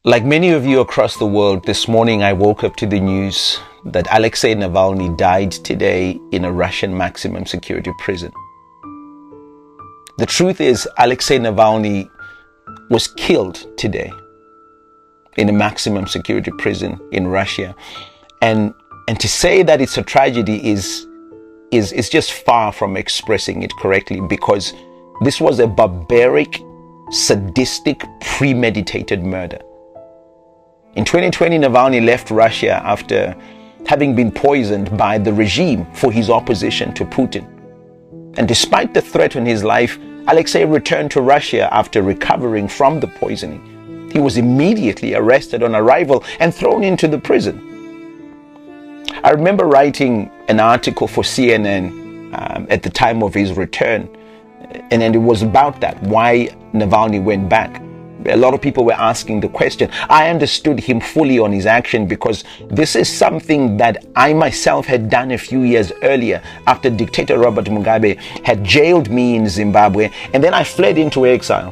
Like many of you across the world, this morning I woke up to the news that Alexei Navalny died today in a Russian maximum security prison. The truth is, Alexei Navalny was killed today in a maximum security prison in Russia. And to say that it's a tragedy is just far from expressing it correctly, because this was a barbaric, sadistic, premeditated murder. In 2020, Navalny left Russia after having been poisoned by the regime for his opposition to Putin. And despite the threat on his life, Alexei returned to Russia after recovering from the poisoning. He was immediately arrested on arrival and thrown into the prison. I remember writing an article for CNN at the time of his return, and it was about that, why Navalny went back. A lot of people were asking the question. I understood him fully on his action, because this is something that I myself had done a few years earlier after dictator Robert Mugabe had jailed me in Zimbabwe, and then I fled into exile.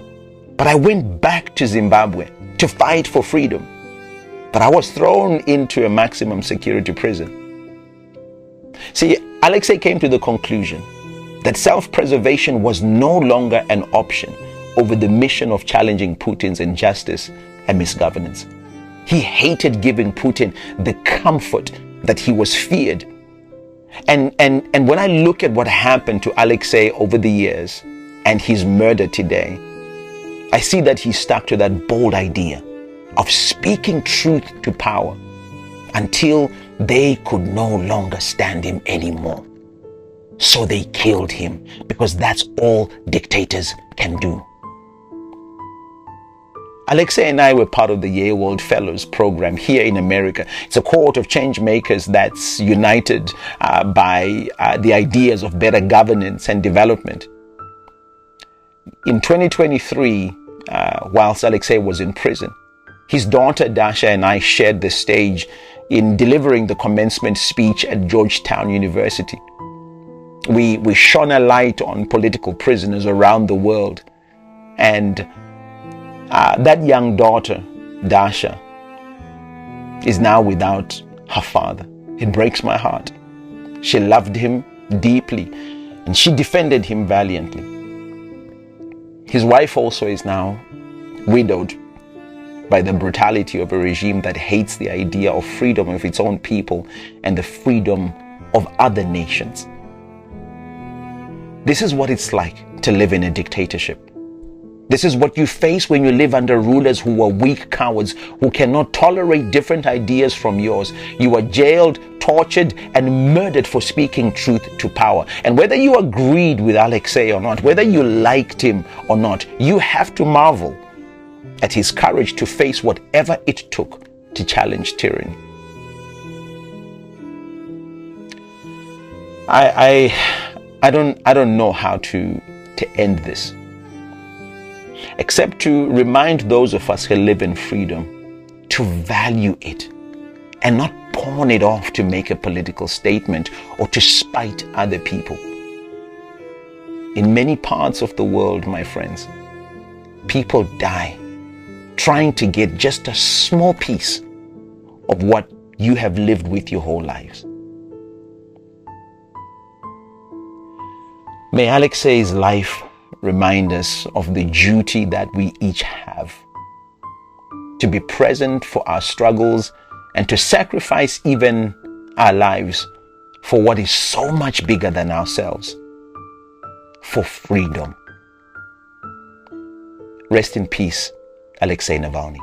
But I went back to Zimbabwe to fight for freedom. But I was thrown into a maximum security prison. See, Alexei came to the conclusion that self-preservation was no longer an option over the mission of challenging Putin's injustice and misgovernance. He hated giving Putin the comfort that he was feared. And when I look at what happened to Alexei over the years and his murder today, I see that he stuck to that bold idea of speaking truth to power until they could no longer stand him anymore. So they killed him, because that's all dictators can do. Alexei and I were part of the Yale World Fellows program here in America. It's a cohort of change makers that's united by the ideas of better governance and development. In 2023, whilst Alexei was in prison, his daughter Dasha and I shared the stage in delivering the commencement speech at Georgetown University. We shone a light on political prisoners around the world, and that young daughter, Dasha, is now without her father. It breaks my heart. She loved him deeply, and she defended him valiantly. His wife also is now widowed by the brutality of a regime that hates the idea of freedom of its own people and the freedom of other nations. This is what it's like to live in a dictatorship. This is what you face when you live under rulers who are weak cowards, who cannot tolerate different ideas from yours. You are jailed, tortured, and murdered for speaking truth to power. And whether you agreed with Alexei or not, whether you liked him or not, you have to marvel at his courage to face whatever it took to challenge tyranny. I don't know how to end this, except to remind those of us who live in freedom to value it and not pawn it off to make a political statement or to spite other people. In many parts of the world, my friends, people die trying to get just a small piece of what you have lived with your whole lives. May Alexei's life remind us of the duty that we each have to be present for our struggles and to sacrifice even our lives for what is so much bigger than ourselves, for freedom. Rest in peace, Alexei Navalny.